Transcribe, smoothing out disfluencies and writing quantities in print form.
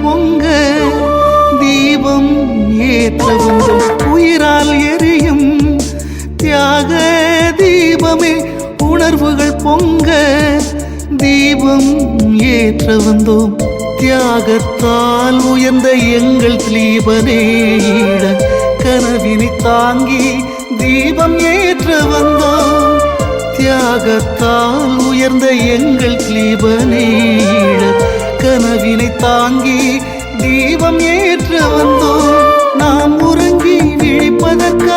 பொங்க தீபம் ஏற்ற வந்தோம். உயிரால் எரியும் தியாக தீபமே உணர்வுகள் பொங்க தீபம் ஏற்ற வந்தோம். தியாகத்தால் உயர்ந்த எங்கள் தீபனே ஈழ கனவினை தாங்கி தீபம் ஏற்ற வந்தோம். தியாகத்தால் உயர்ந்த எங்கள் தீபனே ஈழ கனவினை தாங்கி தீபம் ஏற்ற வந்தோம். நாம் உறங்கி விழிப்பதற்கு